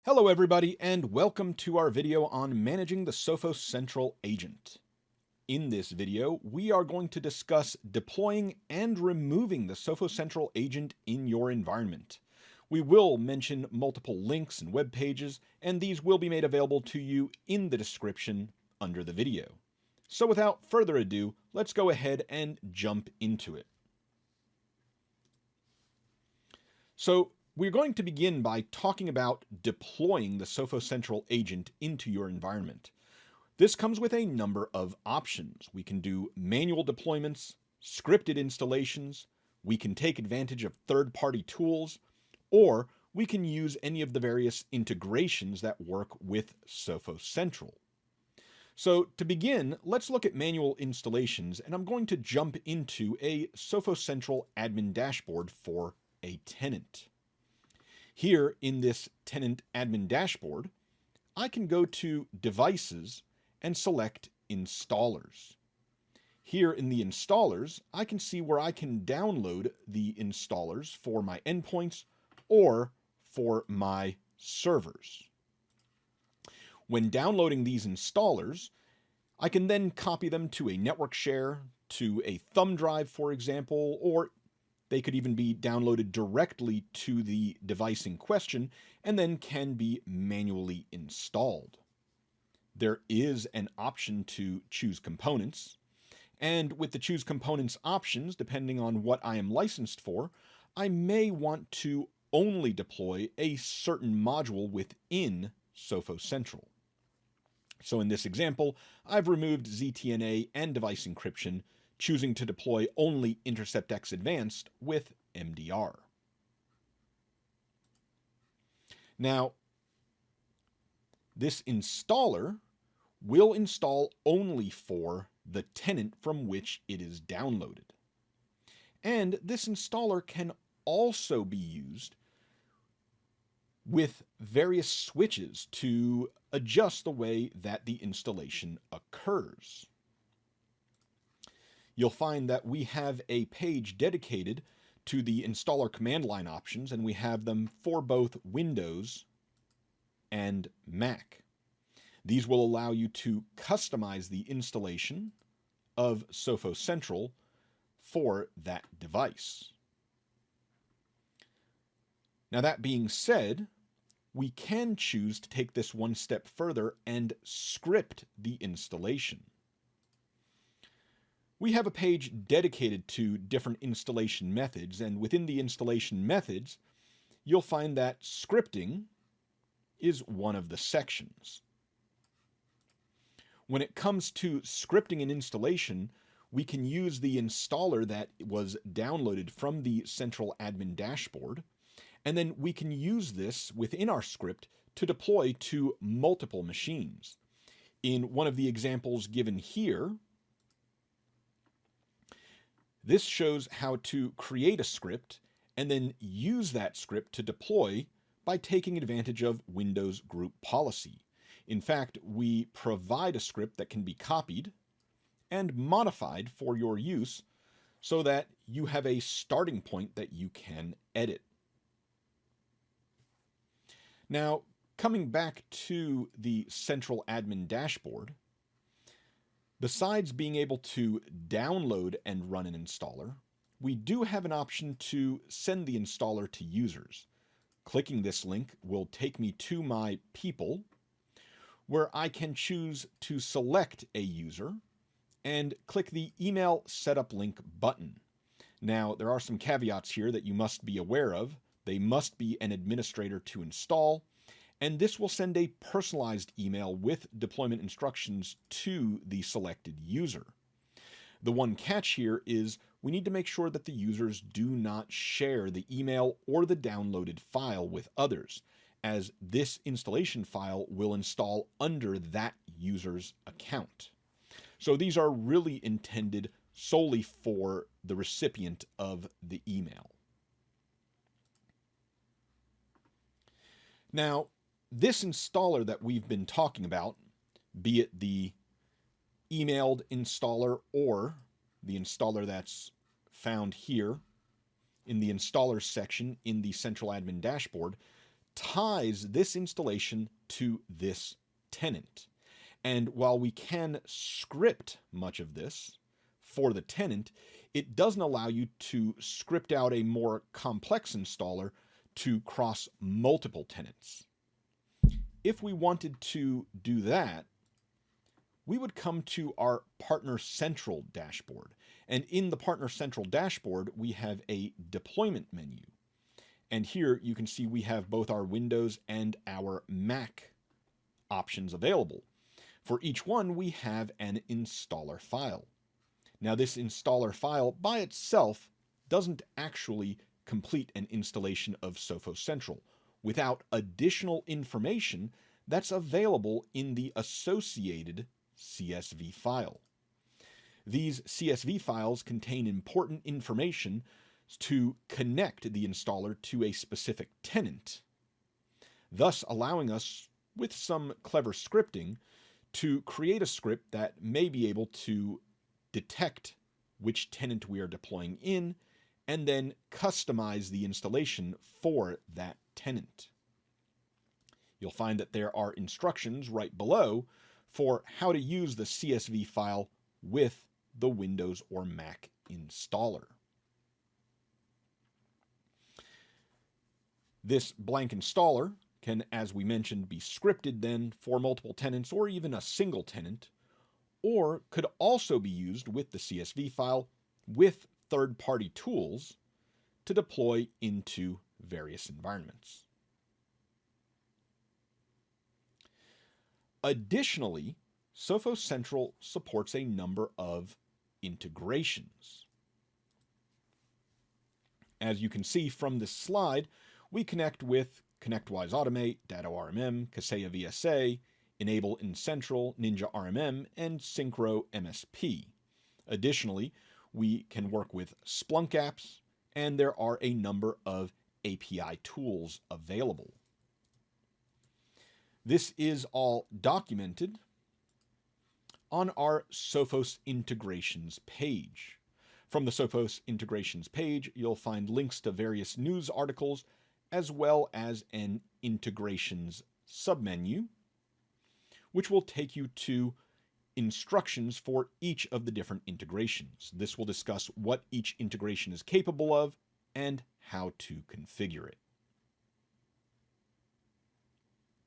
Hello everybody, and welcome to our video on managing the Sophos Central agent. In this video, we are going to discuss deploying and removing the Sophos Central agent in your environment. We will mention multiple links and web pages, and these will be made available to you in the description under the video. So without further ado, let's go ahead and jump into it. So we're going to begin by talking about deploying the Sophos Central agent into your environment. This comes with a number of options. We can do manual deployments, scripted installations, we can take advantage of third-party tools, or we can use any of the various integrations that work with Sophos Central. So to begin, let's look at manual installations, and I'm going to jump into a Sophos Central admin dashboard for a tenant. Here in this tenant admin dashboard, I can go to Devices and select Installers. Here in the installers, I can see where I can download the installers for my endpoints or for my servers. When downloading these installers, I can then copy them to a network share, to a thumb drive, for example, or they could even be downloaded directly to the device in question and then can be manually installed. There is an option to choose components, and with the choose components options, depending on what I am licensed for, I may want to only deploy a certain module within Sophos Central. So in this example, I've removed ZTNA and device encryption, choosing to deploy only Intercept X Advanced with MDR. Now, this installer will install only for the tenant from which it is downloaded. And this installer can also be used with various switches to adjust the way that the installation occurs. You'll find that we have a page dedicated to the installer command line options, and we have them for both Windows and Mac. These will allow you to customize the installation of Sophos Central for that device. Now, that being said, we can choose to take this one step further and script the installation. We have a page dedicated to different installation methods, and within the installation methods, you'll find that scripting is one of the sections. When it comes to scripting an installation, we can use the installer that was downloaded from the central admin dashboard, and then we can use this within our script to deploy to multiple machines. In one of the examples given here, this shows how to create a script and then use that script to deploy by taking advantage of Windows group policy. In fact, we provide a script that can be copied and modified for your use so that you have a starting point that you can edit. Now, coming back to the central admin dashboard, besides being able to download and run an installer, we do have an option to send the installer to users. Clicking this link will take me to my people, where I can choose to select a user and click the email setup link button. Now, there are some caveats here that you must be aware of. They must be an administrator to install, and this will send a personalized email with deployment instructions to the selected user. The one catch here is we need to make sure that the users do not share the email or the downloaded file with others, as this installation file will install under that user's account. So these are really intended solely for the recipient of the email. Now, this installer that we've been talking about, be it the emailed installer or the installer that's found here in the installers section in the central admin dashboard, ties this installation to this tenant. And while we can script much of this for the tenant, it doesn't allow you to script out a more complex installer to cross multiple tenants. If we wanted to do that, we would come to our Partner Central dashboard. And in the Partner Central dashboard, we have a deployment menu. And here you can see we have both our Windows and our Mac options available. For each one, we have an installer file. Now, this installer file by itself doesn't actually complete an installation of Sophos Central without additional information that's available in the associated CSV file. These CSV files contain important information to connect the installer to a specific tenant, thus allowing us, with some clever scripting, to create a script that may be able to detect which tenant we are deploying in and then customize the installation for that tenant. You'll find that there are instructions right below for how to use the CSV file with the Windows or Mac installer. This blank installer can, as we mentioned, be scripted then for multiple tenants or even a single tenant, or could also be used with the CSV file with third-party tools to deploy into various environments. Additionally, Sophos Central supports a number of integrations. As you can see from this slide, we connect with ConnectWise Automate, Datto RMM, Kaseya VSA, Enable in Central, Ninja RMM, and Synchro MSP. Additionally, we can work with Splunk apps, and there are a number of API tools available. This is all documented on our Sophos Integrations page. From the Sophos Integrations page, you'll find links to various news articles as well as an integrations submenu, which will take you to instructions for each of the different integrations. This will discuss what each integration is capable of and how to configure it.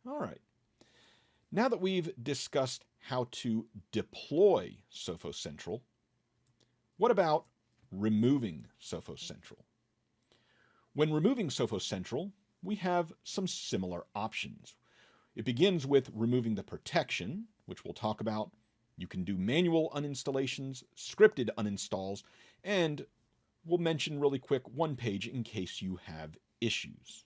All right. Now that we've discussed how to deploy Sophos Central, what about removing Sophos Central? When removing Sophos Central, we have some similar options. It begins with removing the protection, which we'll talk about. You can do manual uninstallations, scripted uninstalls, and we'll mention really quick one page in case you have issues.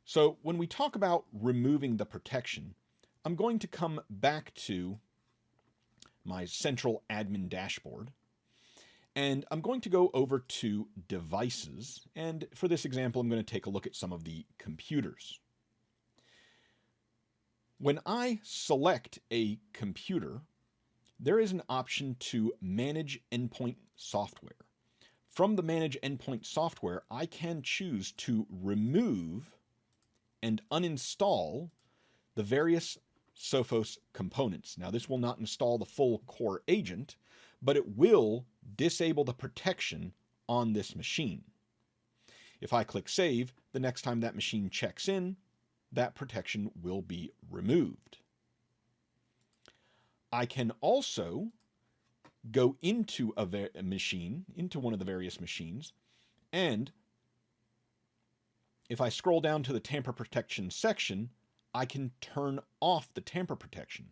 So when we talk about removing the protection, I'm going to come back to my central admin dashboard, and I'm going to go over to devices. And for this example, I'm going to take a look at some of the computers. When I select a computer, there is an option to manage endpoint software. From the manage endpoint software, I can choose to remove and uninstall the various Sophos components. Now, this will not install the full core agent, but it will disable the protection on this machine. If I click Save, the next time that machine checks in, that protection will be removed. I can also go into a machine, into one of the various machines, and if I scroll down to the tamper protection section, I can turn off the tamper protection.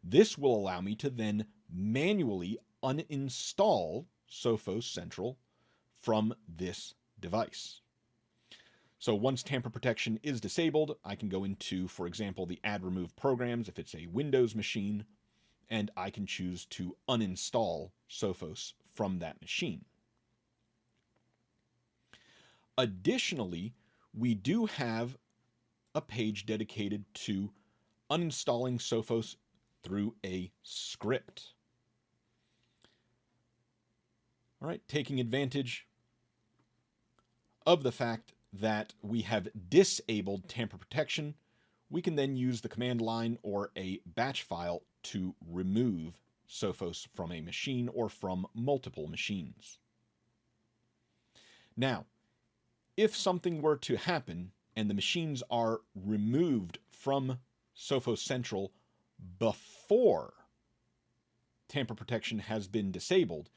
This will allow me to then manually uninstall Sophos Central from this device. So once tamper protection is disabled, I can go into, for example, the add remove programs if it's a Windows machine, and I can choose to uninstall Sophos from that machine. Additionally, we do have a page dedicated to uninstalling Sophos through a script. All right, taking advantage of the fact that we have disabled tamper protection, we can then use the command line or a batch file to remove Sophos from a machine or from multiple machines. Now, if something were to happen and the machines are removed from Sophos Central before tamper protection has been disabled,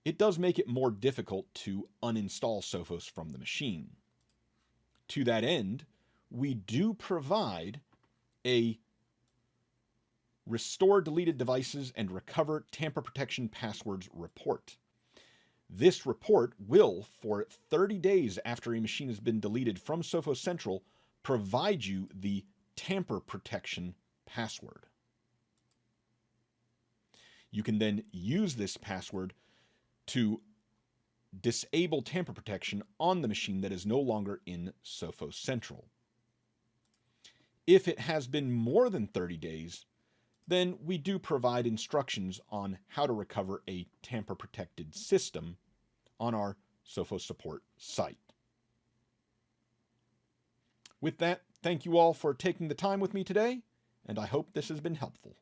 it does make it more difficult to uninstall Sophos from the machine. To that end, we do provide a restore deleted devices and recover tamper protection passwords report. This report will, for 30 days after a machine has been deleted from Sophos Central, provide you the tamper protection password. You can then use this password to disable tamper protection on the machine that is no longer in Sophos Central. If it has been more than 30 days, then we do provide instructions on how to recover a tamper-protected system on our Sophos support site. With that, thank you all for taking the time with me today, and I hope this has been helpful.